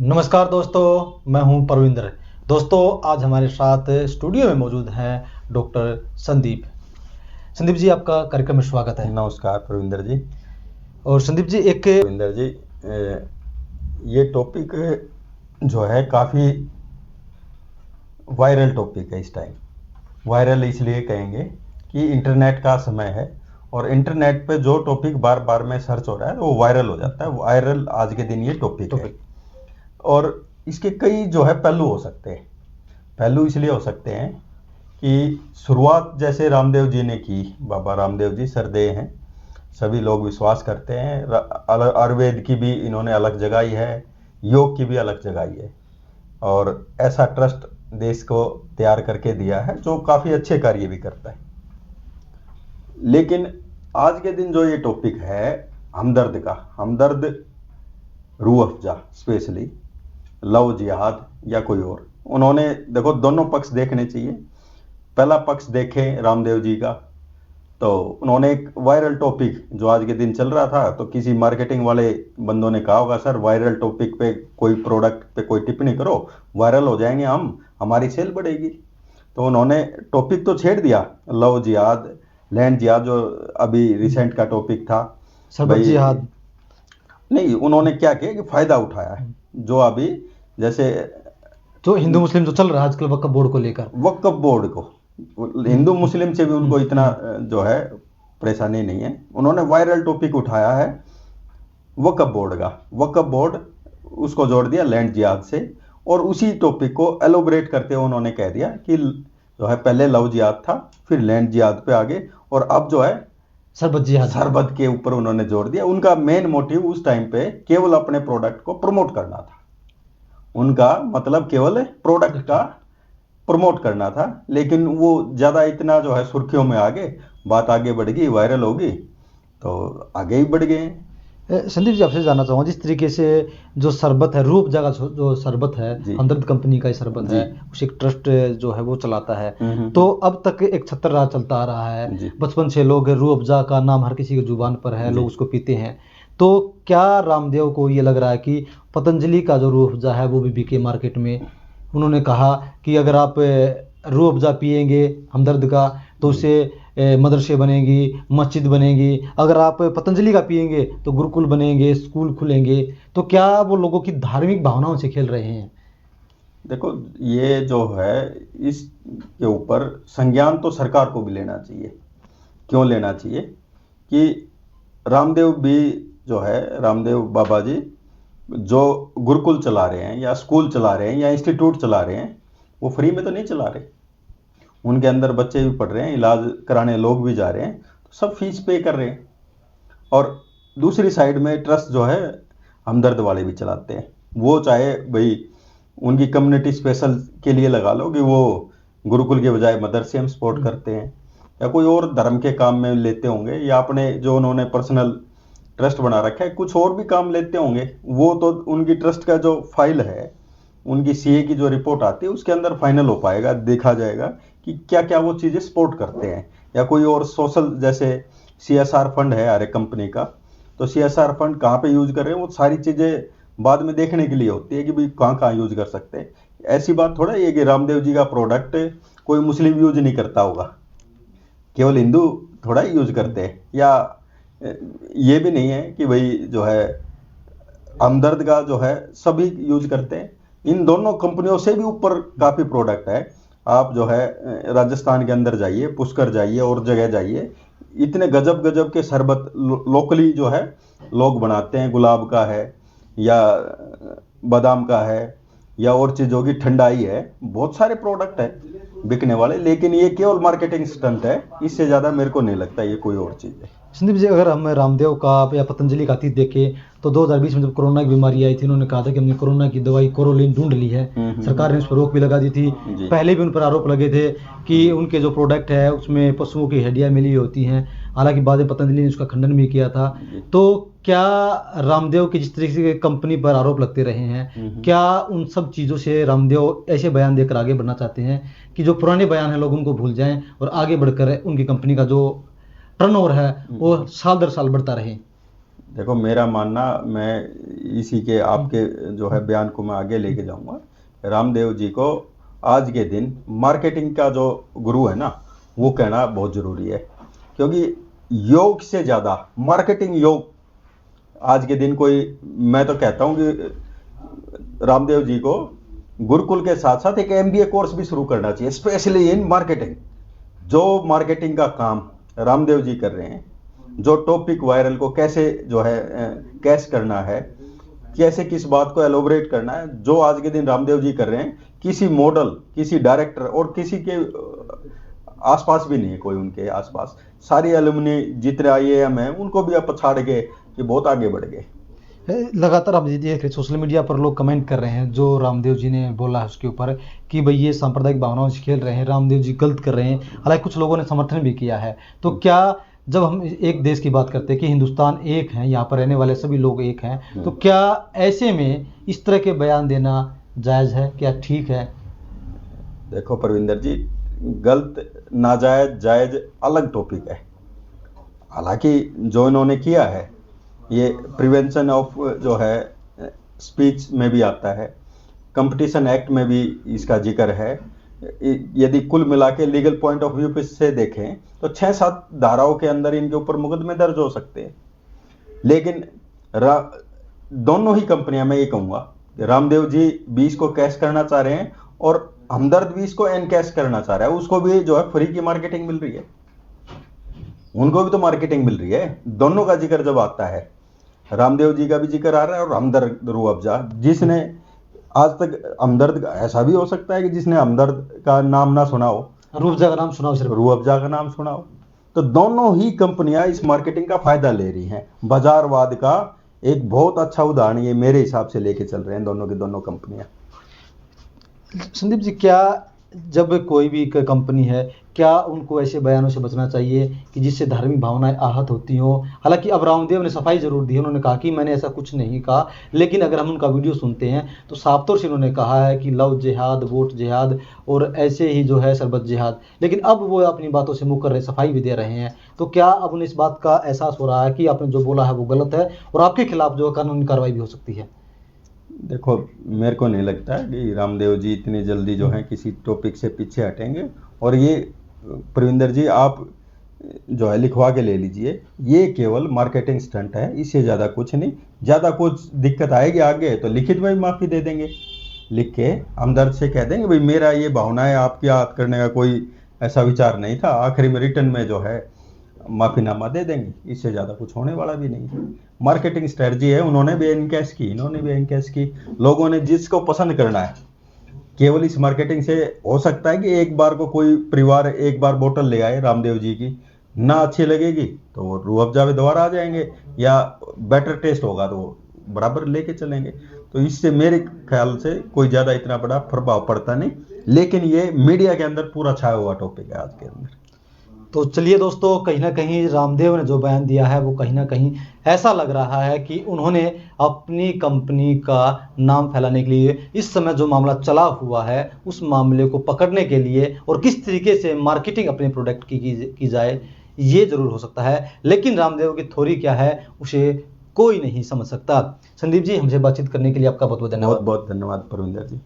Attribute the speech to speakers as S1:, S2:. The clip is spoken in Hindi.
S1: नमस्कार दोस्तों, मैं हूं परविंदर। दोस्तों, आज हमारे साथ स्टूडियो में मौजूद हैं डॉक्टर संदीप। संदीप जी, आपका कार्यक्रम में स्वागत है।
S2: नमस्कार परविंदर जी।
S1: और संदीप जी,
S2: परविंदर जी, ये टॉपिक जो है काफ़ी वायरल टॉपिक है इस टाइम। वायरल इसलिए कहेंगे कि इंटरनेट का समय है और इंटरनेट पे जो टॉपिक बार बार में सर्च हो रहा है वो वायरल हो जाता है। वायरल आज के दिन ये टॉपिक है। और इसके कई जो है पहलू हो सकते हैं। पहलू इसलिए हो सकते हैं कि शुरुआत जैसे रामदेव जी ने की, बाबा रामदेव जी सरदेय हैं, सभी लोग विश्वास करते हैं। आयुर्वेद की भी इन्होंने अलग जगाई है, योग की भी अलग जगाई है और ऐसा ट्रस्ट देश को तैयार करके दिया है जो काफ़ी अच्छे कार्य भी करता है। लेकिन आज के दिन जो ये टॉपिक है हमदर्द का, हमदर्द रूह अफ़ज़ा, स्पेशली लव जिहाद या कोई और, उन्होंने देखो दोनों पक्ष देखने चाहिए। पहला पक्ष देखें रामदेव जी का, तो उन्होंने एक वायरल टॉपिक जो आज के दिन चल रहा था, तो किसी मार्केटिंग वाले बंदों ने कहा होगा सर वायरल टॉपिक पे कोई प्रोडक्ट पे कोई टिप्पणी करो, वायरल हो जाएंगे हमारी सेल बढ़ेगी। तो उन्होंने टॉपिक तो छेड़ दिया, लव जिहाद, लैंड जिहाद, जो अभी रिसेंट का टॉपिक था।
S1: सरबत जिहाद
S2: नहीं, उन्होंने क्या किया कि फायदा उठाया है जो अभी जैसे
S1: जो हिंदू मुस्लिम जो चल रहा है आजकल वक्फ बोर्ड को लेकर,
S2: वक्फ बोर्ड को, हिंदू मुस्लिम से भी उनको इतना जो है परेशानी नहीं है। उन्होंने वायरल टॉपिक उठाया है वक्फ बोर्ड का। वक्फ बोर्ड उसको जोड़ दिया लैंड जिहाद से और उसी टॉपिक को एलोबरेट करते हुए उन्होंने कह दिया कि जो है पहले लव जिहाद था, फिर लैंड जिहाद पे आगे और अब जो है
S1: सरबत जिहाद,
S2: सरबत के ऊपर उन्होंने जोड़ दिया। उनका मेन मोटिव उस टाइम पे केवल अपने प्रोडक्ट को प्रमोट करना था। उनका मतलब केवल प्रोडक्ट का प्रमोट करना था, लेकिन वो ज़्यादा इतना जो है सुर्खियों में आगे, बात आगे बढ़ गई, वायरल होगी तो आगे ही बढ़ गए।
S1: संदीप जी, आपसे जानना चाहूँगा, जिस तरीके से जो शरबत है, रूह अफ़ज़ा का जो शरबत है, हमदर्द कंपनी का ही शरबत है, उसे एक ट्रस्ट जो है वो चलाता है, तो अब तक एक छत्र राज चलता आ रहा है। बचपन से लोग रूह अफ़ज़ा का नाम हर किसी की जुबान पर है, लोग उसको पीते हैं। तो क्या रामदेव को ये लग रहा है कि पतंजलि का जो रूह अफ़ज़ा है वो भी बिके मार्केट में? उन्होंने कहा कि अगर आप रूह अफ़ज़ा पिएंगे हमदर्द का तो उससे मदरसे बनेंगी, मस्जिद बनेगी। अगर आप पतंजलि का पिएंगे तो गुरुकुल बनेंगे, स्कूल खुलेंगे। तो क्या वो लोगों की धार्मिक भावनाओं से खेल रहे हैं?
S2: देखो, ये जो है इसके ऊपर संज्ञान तो सरकार को भी लेना चाहिए। क्यों लेना चाहिए कि रामदेव भी जो है, रामदेव बाबा जी जो गुरुकुल चला रहे हैं या स्कूल चला रहे हैं या इंस्टीट्यूट चला रहे हैं, वो फ्री में तो नहीं चला रहे। उनके अंदर बच्चे भी पढ़ रहे हैं, इलाज कराने लोग भी जा रहे हैं, तो सब फीस पे कर रहे हैं। और दूसरी साइड में ट्रस्ट जो है हमदर्द वाले भी चलाते हैं। वो चाहे भाई उनकी कम्युनिटी स्पेशल के लिए लगा लो कि वो गुरुकुल के बजाय मदरसे हम सपोर्ट करते हैं, या कोई और धर्म के काम में लेते होंगे, या अपने जो उन्होंने पर्सनल ट्रस्ट बना रखा है कुछ और भी काम लेते होंगे। वो तो उनकी ट्रस्ट का जो फाइल है, उनकी सीए की जो रिपोर्ट आती है उसके अंदर फाइनल हो पाएगा, देखा जाएगा कि क्या क्या वो चीज़ें सपोर्ट करते हैं। या कोई और सोशल, जैसे सीएसआर फंड है हर एक कंपनी का, तो सीएसआर फंड कहाँ पे यूज कर रहे हैं वो सारी चीज़ें बाद में देखने के लिए होती है कि भाई कहाँ कहाँ यूज कर सकते हैं। ऐसी बात थोड़ा ये कि रामदेव जी का प्रोडक्ट कोई मुस्लिम यूज नहीं करता होगा, केवल हिंदू थोड़ा ही यूज करते हैं। या ये भी नहीं है कि भाई जो है हमदर्द का जो है सभी यूज करते हैं। इन दोनों कंपनियों से भी ऊपर काफ़ी प्रोडक्ट है। आप जो है राजस्थान के अंदर जाइए, पुष्कर जाइए और जगह जाइए, इतने गजब गजब के शरबत लोकली जो है लोग बनाते हैं। गुलाब का है या बादाम का है या और चीज़ों की ठंडाई है, बहुत सारे प्रोडक्ट है बिकने वाले। लेकिन ये केवल मार्केटिंग स्टंट है, इससे ज़्यादा मेरे को नहीं लगता ये कोई और चीज़ है।
S1: संदीप जी, अगर हम रामदेव का या पतंजलि का अतीत देखें तो 2020 में जब कोरोना की बीमारी आई थी, उन्होंने कहा था कि हमने कोरोना की दवाई कोरोलिन ढूंढ ली है। सरकार ने उस पर रोक भी लगा दी थी। पहले भी उन पर आरोप लगे थे कि उनके जो प्रोडक्ट है उसमें पशुओं की हड्डियां मिली होती हैं। हालांकि बाद में पतंजलि ने उसका खंडन भी किया था। तो क्या रामदेव की जिस तरीके से कंपनी पर आरोप लगते रहे हैं, क्या उन सब चीज़ों से रामदेव ऐसे बयान देकर आगे बढ़ना चाहते हैं कि जो पुराने बयान हैं लोग उनको भूल जाएं और आगे बढ़कर उनकी कंपनी का जो टर्नओवर है वो साल दर साल बढ़ता रहे?
S2: देखो मेरा मानना, मैं इसी के आपके जो है बयान को मैं आगे लेके जाऊंगा। रामदेव जी को आज के दिन मार्केटिंग का जो गुरु है ना, वो कहना बहुत जरूरी है, क्योंकि योग से ज्यादा मार्केटिंग योग आज के दिन कोई, मैं तो कहता हूं कि रामदेव जी को गुरुकुल के साथ साथ एक एमबीए कोर्स भी शुरू करना चाहिए, स्पेशली इन मार्केटिंग। जो मार्केटिंग का काम रामदेव जी कर रहे हैं, जो टॉपिक वायरल को कैसे जो है कैश करना है, कैसे किस बात को एलोबरेट करना है, जो आज के दिन रामदेव जी कर रहे हैं, किसी मॉडल, किसी डायरेक्टर और किसी के आसपास भी नहीं है कोई, उनके आसपास सारी एलुमनी जितने आईएएम हैं उनको भी अब पछाड़ के कि बहुत आगे बढ़ गए।
S1: लगातार आप देख रहे सोशल मीडिया पर लोग कमेंट कर रहे हैं जो रामदेव जी ने बोला है उसके ऊपर कि भाई ये सांप्रदायिक भावनाओं से खेल रहे हैं, रामदेव जी गलत कर रहे हैं। हालांकि कुछ लोगों ने समर्थन भी किया है। तो क्या जब हम एक देश की बात करते हैं कि हिंदुस्तान एक है, यहाँ पर रहने वाले सभी लोग एक हैं, तो क्या ऐसे में इस तरह के बयान देना जायज़ है, क्या ठीक है?
S2: देखो परविंदर जी, गलत नाजायज जायज अलग टॉपिक है। हालांकि जो इन्होंने किया है ये प्रिवेंशन ऑफ जो है स्पीच में भी आता है, कंपटीशन एक्ट में भी इसका जिक्र है। यदि कुल मिला के लीगल पॉइंट ऑफ व्यू से देखें तो 6-7 धाराओं के अंदर इनके ऊपर मुकदमे दर्ज हो सकते हैं। लेकिन दोनों ही कंपनियां, मैं ये कहूंगा, रामदेव जी 20 को कैश करना चाह रहे हैं और हमदर्द 20 को एनकैश करना चाह रहा है। उसको भी जो है फ्री की मार्केटिंग मिल रही है, उनको भी तो मार्केटिंग मिल रही है। दोनों का जिक्र जब आता है, रामदेव जी का भी जिक्र आ रहा है और हमदर्द रूह अफ़ज़ा, जिसने आज तक हमदर्द, ऐसा भी हो सकता है कि जिसने हमदर्द का नाम ना सुना हो,
S1: रूह अफ़ज़ा का नाम सुना हो, सिर्फ
S2: रूह अफ़ज़ा का नाम सुना हो। तो दोनों ही कंपनियां इस मार्केटिंग का फायदा ले रही हैं। बाजारवाद का एक बहुत अच्छा उदाहरण ये मेरे हिसाब से लेके चल रहे हैं दोनों की दोनों कंपनियां।
S1: संदीप जी, क्या जब कोई भी कंपनी है, क्या उनको ऐसे बयानों से बचना चाहिए कि जिससे धार्मिक भावनाएं आहत होती हों? हालांकि अब रामदेव ने सफाई जरूर दी है, उन्होंने कहा कि मैंने ऐसा कुछ नहीं कहा, लेकिन अगर हम उनका वीडियो सुनते हैं तो साफ तौर से उन्होंने कहा है कि लव जिहाद, वोट जिहाद और ऐसे ही जो है शरबत जिहाद। लेकिन अब वो अपनी बातों से मुकर रहे, सफाई भी दे रहे हैं। तो क्या अब उन्हें इस बात का एहसास हो रहा है कि आपने जो बोला है वो गलत है और आपके खिलाफ जो कानूनी कार्रवाई भी हो सकती है?
S2: देखो, मेरे को नहीं लगता है कि रामदेव जी इतनी जल्दी जो है किसी टॉपिक से पीछे हटेंगे। और ये प्रविंदर जी, आप जो है लिखवा के ले लीजिए, ये केवल मार्केटिंग स्टंट है, इससे ज़्यादा कुछ नहीं। ज़्यादा कुछ दिक्कत आएगी आगे तो लिखित में भी माफ़ी दे देंगे, लिख के हमदर्द से कह देंगे भाई मेरा ये भावनाएं आपकी याद करने का कोई ऐसा विचार नहीं था, आखिरी में रिटर्न में जो है माफीनामा दे देंगे। इससे ज़्यादा कुछ होने वाला भी नहीं है। मार्केटिंग स्ट्रेटजी है, उन्होंने भी एनकैश की, इन्होंने भी एनकैश की। लोगों ने जिसको पसंद करना है, केवल इस मार्केटिंग से हो सकता है कि एक बार को कोई परिवार एक बार बोतल ले आए रामदेव जी की, ना अच्छी लगेगी तो वो रूह अफ़ज़ा में दोबारा आ जाएंगे, या बेटर टेस्ट होगा तो वो बराबर लेके चलेंगे। तो इससे मेरे ख्याल से कोई ज़्यादा इतना बड़ा प्रभाव पड़ता नहीं। लेकिन ये मीडिया के अंदर पूरा छाया हुआ टॉपिक है आज के अंदर।
S1: तो चलिए दोस्तों, कहीं ना कहीं रामदेव ने जो बयान दिया है वो कहीं ना कहीं ऐसा लग रहा है कि उन्होंने अपनी कंपनी का नाम फैलाने के लिए इस समय जो मामला चला हुआ है उस मामले को पकड़ने के लिए और किस तरीके से मार्केटिंग अपने प्रोडक्ट की जाए, ये जरूर हो सकता है। लेकिन रामदेव की थ्योरी क्या है उसे कोई नहीं समझ सकता। संदीप जी, हमसे बातचीत करने के लिए आपका बहुत बहुत धन्यवाद।
S2: बहुत बहुत धन्यवाद परविंदर जी।